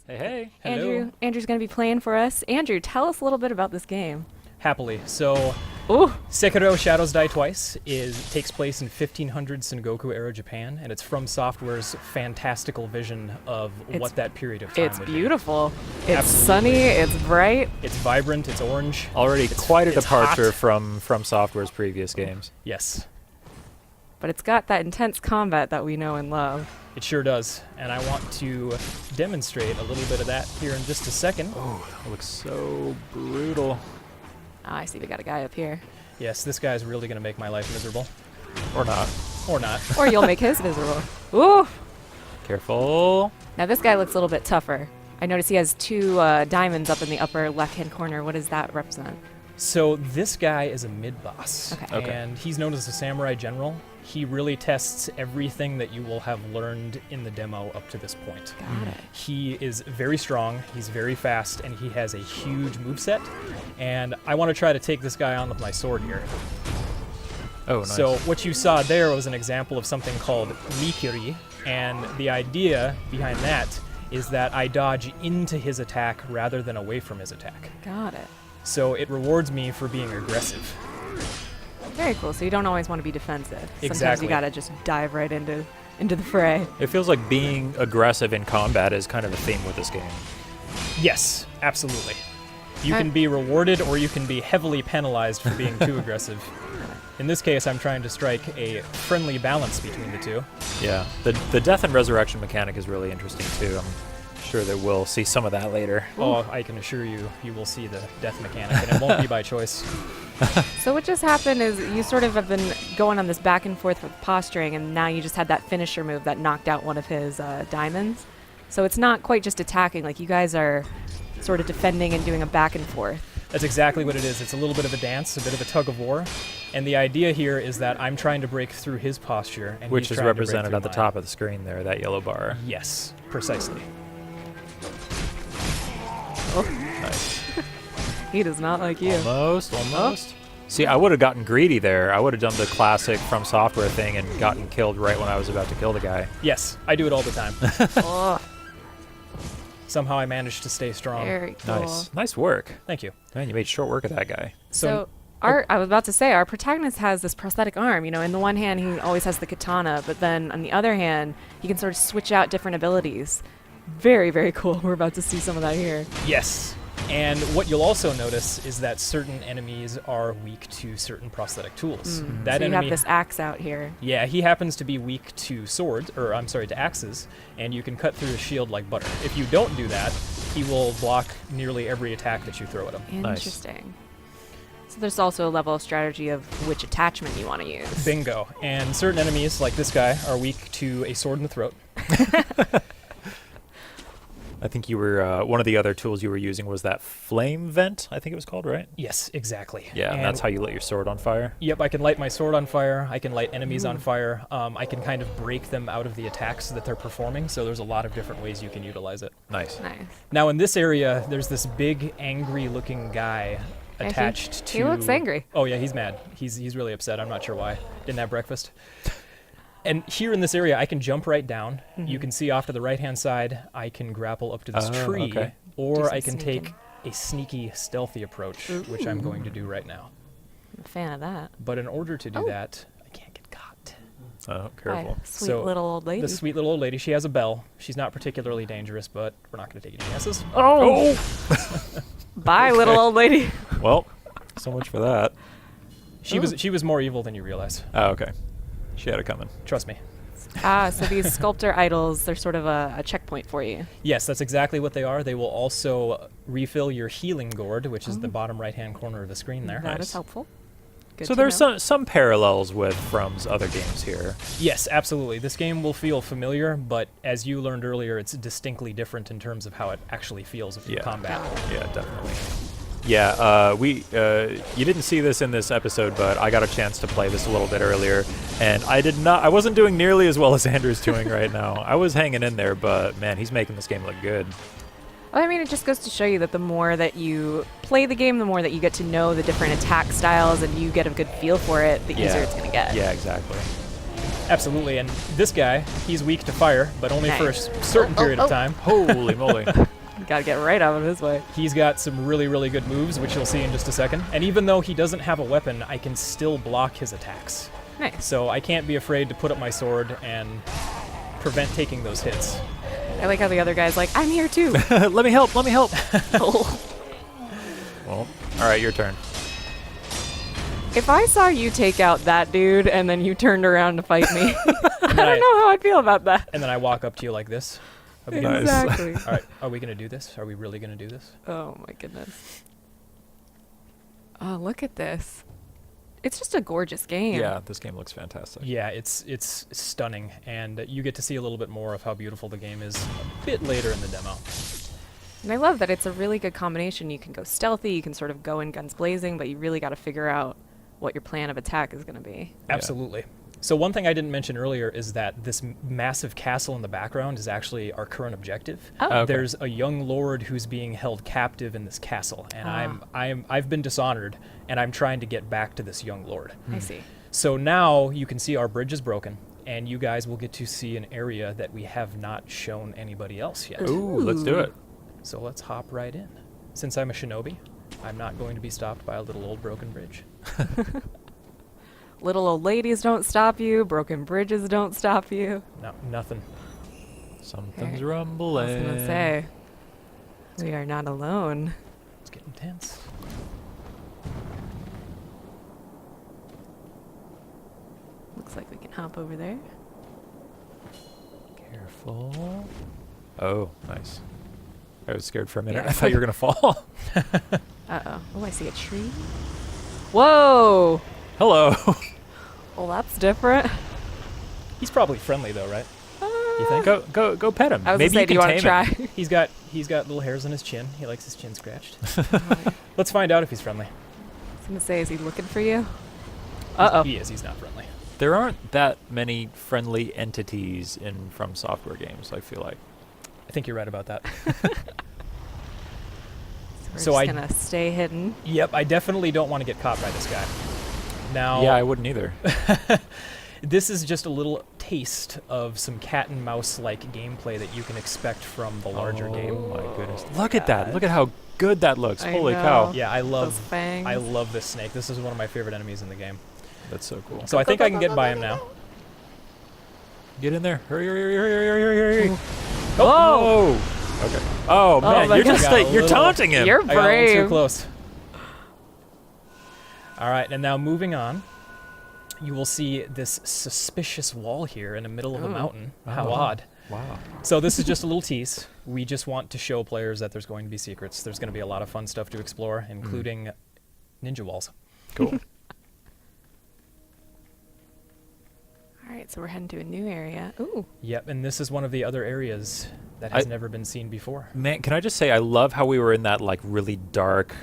Hey, hey. Hello. Andrew's going to be playing for us. Andrew, tell us a little bit about this game. Happily. So, Ooh. Sekiro Shadows Die Twice takes place in 1500 Sengoku-era Japan, and it's from Software's fantastical vision of what that period of time It's would beautiful. be. It's sunny. It's bright. It's vibrant. It's orange. Already quite a departure hot. from Software's previous games. Yes, But it's got that intense combat that we know and love. it sure does. And I want to demonstrate a little bit of that here in just a second. Oh, that looks so brutal. Ah, I see we got a guy up here. Yes, this guy's really going to make my life miserable. Or not. Or not. Or you'll make his miserable. Ooh. Careful. Now this guy looks a little bit tougher. I notice he has two diamonds up in the upper left-hand corner. What does that represent? So this guy is a mid-boss, Okay. and he's known as a samurai general. He really tests everything that you will have learned in the demo up to this point. Got it. He is very strong, he's very fast, and he has a huge moveset. And I want to try to take this guy on with my sword here. Oh, nice. So what you saw there was an example of something called Mikiri, and the idea behind that is that I dodge into his attack rather than away from his attack. Got it. So it rewards me for being aggressive. Very cool. So you don't always want to be defensive. Sometimes Exactly. you gotta just dive right into the fray. It feels like being aggressive in combat is kind of a theme with this game. Yes, absolutely. You can be rewarded or you can be heavily penalized for being too aggressive. In this case, I'm trying to strike a friendly balance between the two. Yeah. The death and resurrection mechanic is really interesting, too. I'm sure that we'll see some of that later. Oh, I can assure you, you will see the death mechanic, and it won't be by choice. So what just happened is you sort of have been going on this back and forth with posturing, and now you just had that finisher move that knocked out one of his diamonds. So it's not quite just attacking, like you guys are sort of defending and doing a back and forth. That's exactly what it is. It's a little bit of a dance, a bit of a tug of war. And the idea here is that I'm trying to break through his posture. And Which he's is trying to break represented through at the mine. top of the screen there, that yellow bar. Yes, precisely. Nice. He does not like you. Almost. See, I would have gotten greedy there. I would have done the classic From Software thing and gotten killed right when I was about to kill the guy. Yes, I do it all the time. Oh, Somehow I managed to stay strong. very cool. Nice. Nice work. Thank you. Man, you made short work of that guy. So I was about to say, our protagonist has this prosthetic arm. You know, in the one hand, he always has the katana, but then on the other hand, he can sort of switch out different abilities. Very, very cool. We're about to see some of that here. Yes. And what you'll also notice is that certain enemies are weak to certain prosthetic tools. That So you enemy, have this axe out here. yeah, he happens to be weak to swords, or I'm sorry, to axes, and you can cut through his shield like butter. If you don't do that, he will block nearly every attack that you throw at him. Nice. Interesting. So there's also a level of strategy of which attachment you want to use. Bingo. And certain enemies, like this guy, are weak to a sword in the throat. I think you were, one of the other tools you were using was that flame vent, I think it was called, right? Yes, exactly. Yeah, and that's how you lit your sword on fire. Yep, I can light my sword on fire. I can light enemies on fire. I can kind of break them out of the attacks that they're performing. So there's a lot of different ways you can utilize it. Nice. Nice. Now in this area, there's this big, angry-looking guy Yeah, attached to. he looks angry. Oh yeah, he's mad. He's really upset. I'm not sure why. Didn't have breakfast. And here in this area, I can jump right down. You can see off to the right-hand side, I can grapple up to this tree, okay. or some I can sneaking. take a sneaky, stealthy approach, which I'm going to do right now. I'm a fan of that. But in order to do Oh. that, I can't get caught. Oh, careful. Hi, sweet So, little old lady. The sweet little old lady, she has a bell. She's not particularly dangerous, but we're not going to take any chances. Oh! Bye, little old lady. Well, so much for that. She was more evil than you realize. Oh, okay. She had it coming. Trust me. So these sculptor idols, they're sort of a checkpoint for you. Yes, that's exactly what they are. They will also refill your healing gourd, which is the bottom right-hand corner of the screen there. That Nice. is helpful. Good So to there's know. some parallels with From's other games here. Yes, absolutely. This game will feel familiar, but as you learned earlier, it's distinctly different in terms of how it actually feels in combat. Yeah, definitely. Yeah, you didn't see this in this episode, but I got a chance to play this a little bit earlier, and I wasn't doing nearly as well as Andrew's doing right now. I was hanging in there, but man, he's making this game look good. Well, I mean, it just goes to show you that the more that you play the game, the more that you get to know the different attack styles and you get a good feel for it, the easier it's going to get. Yeah, exactly. Absolutely, and this guy, he's weak to fire, but only for a certain period of time. Holy moly. Gotta get right out of his way. He's got some really, really good moves, which you'll see in just a second. And even though he doesn't have a weapon, I can still block his attacks. Nice. So I can't be afraid to put up my sword and prevent taking those hits. I like how the other guy's like, I'm here too. Let me help. Oh. Well, all right, your turn. If I saw you take out that dude and then you turned around to fight me, I don't know how I'd feel about that. And then I walk up to you like this. Nice. Exactly. All right, are we going to do this? Are we really going to do this? Oh my goodness. Oh, look at this. It's just a gorgeous game. Yeah, this game looks fantastic. Yeah, it's stunning, and you get to see a little bit more of how beautiful the game is a bit later in the demo. And I love that it's a really good combination. You can go stealthy, you can sort of go in guns blazing, but you really got to figure out what your plan of attack is going to be. Absolutely. So one thing I didn't mention earlier is that this massive castle in the background is actually our current objective. Oh. Okay. There's a young lord who's being held captive in this castle, and I've been dishonored, and I'm trying to get back to this young lord. I see. So now you can see our bridge is broken, and you guys will get to see an area that we have not shown anybody else yet. Ooh, let's do it. So let's hop right in. Since I'm a shinobi, I'm not going to be stopped by a little old broken bridge. Little old ladies don't stop you. Broken bridges don't stop you. No, nothing. Something's I rumbling. was going to say, we are not alone. It's getting tense. Looks like we can hop over there. Careful. Oh, nice. I was scared for a minute. Yeah. I thought you were going to fall. Uh-oh. Oh, I see a tree. Whoa! Hello. Well, that's different. He's probably friendly though, right? You think? Go pet him. I was Maybe gonna say, you do you can want to tame try? him. He's got little hairs on his chin. He likes his chin scratched. Let's find out if he's friendly. I was going to say, is he looking for you? Uh-oh. He is. He's not friendly. There aren't that many friendly entities in From Software games, I feel like. I think you're right about that. So So we're just going to stay hidden. Yep, I definitely don't want to get caught by this guy. Now, Yeah, I wouldn't either. this is just a little taste of some cat and mouse-like gameplay that you can expect from the larger game. Oh my goodness. Look at that. Look at how good that looks. I Holy know. cow. Yeah, I Those love fangs. this snake. This is one of my favorite enemies in the game. That's so cool. So I think I can get by him now. Get in there. Hurry, hurry, hurry, hurry, hurry, hurry, hurry. Oh! Okay. Oh, man, my you're God. just Got a you're little- taunting him. You're I got a little too brave. close. All right, and now moving on, you will see this suspicious wall here in the middle of a Oh. mountain. How Oh. odd. Wow. So this is just a little tease. We just want to show players that there's going to be secrets. There's going to be a lot of fun stuff to explore, including ninja walls. Cool. All right, so we're heading to a new area. Ooh. Yep, and this is one of the other areas that has never been seen before. Man, can I just say I love how we were in that like really dark,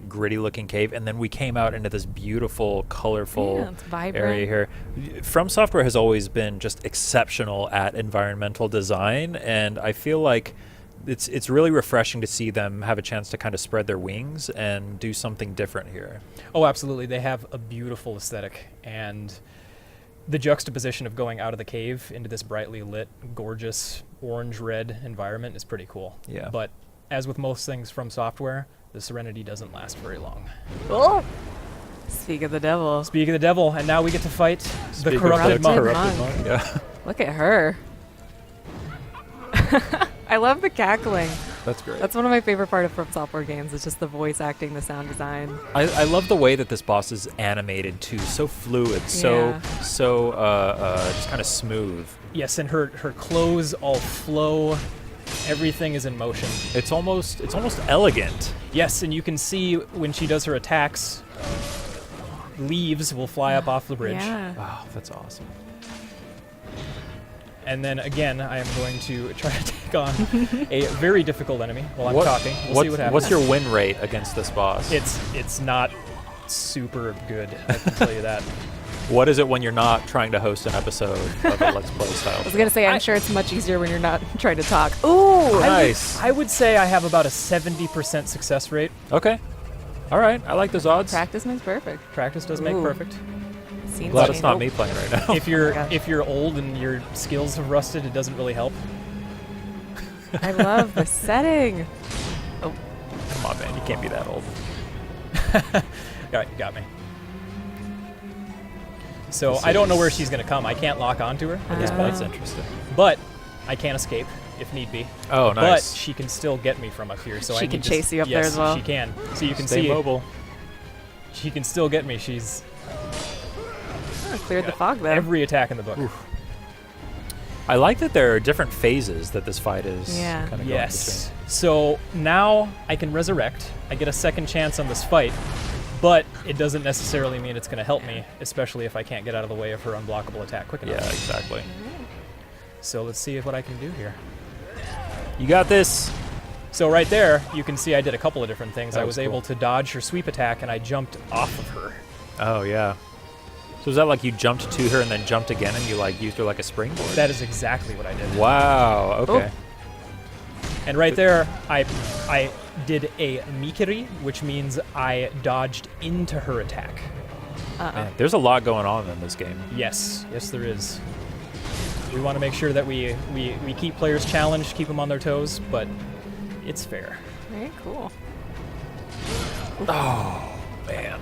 gritty looking cave, and then we came out into this beautiful, colorful Yeah, it's vibrant. area here. From Software has always been just exceptional at environmental design, and I feel like it's really refreshing to see them have a chance to kind of spread their wings and do something different here. Oh, absolutely. They have a beautiful aesthetic, and the juxtaposition of going out of the cave into this brightly lit, gorgeous orange-red environment is pretty cool. Yeah. But as with most things from Software, the serenity doesn't last very long. Oh! Speak of the devil. Speak of the devil, and now we get to fight Speak the of corrupted monk. corrupted monk. Yeah. Look at her. I love the cackling. That's great. That's one of my favorite part of From Software games. It's just the voice acting, the sound design. I love the way that this boss is animated too, so fluid, so just kind of smooth. Yes, and her clothes all flow. Everything is in motion. It's almost elegant. Yes, and you can see when she does her attacks, leaves will fly up off the bridge. Yeah. Wow, that's awesome. And then again, I am going to try to take on a very difficult enemy while I'm talking. We'll see what happens. What's your win rate against this boss? It's not super good, I can tell you that. What is it when you're not trying to host an episode of a Let's Play style? I was going to say, I'm sure it's much easier when you're not trying to talk. Ooh! Nice. I would say I have about a 70% success rate. Okay. All right. I like those odds. Practice makes perfect. Practice does make Ooh. perfect. Scenes Glad change. it's not me playing right now. gosh. If you're old and your skills have rusted, it doesn't really help. I love the setting. Oh, Come on, man. You can't be that old. Got me. So I don't know where she's going to come. I can't lock onto her at this Oh. point, That's interesting. but I can escape if need be. Oh, nice. But she can still get me from up here. So She I can need to chase you up there yes, as well. she can. So you can Stay see mobile. she can still get me. She's cleared the fog there. every attack in the book. I like that there are different phases that this fight is Yeah. kind of Yes. So now I can resurrect. I get a second chance on this fight, but it doesn't necessarily mean it's going to help me, especially if I can't get out of the way of her unblockable attack quick Yeah, enough. exactly. So let's see what I can do here. You got this. So right there, you can see I did a couple of different things. That I was was able cool. to dodge her sweep attack, and I jumped off of her. Oh, yeah. So is that like you jumped to her and then jumped again and you like used her like a springboard? That is exactly what I did. Wow, okay. And right there, I did a mikiri, which means I dodged into her attack. Man, there's a lot going on in this game. Yes, there is. We want to make sure that we keep players challenged, keep them on their toes, but it's fair. Very cool. Oh, man.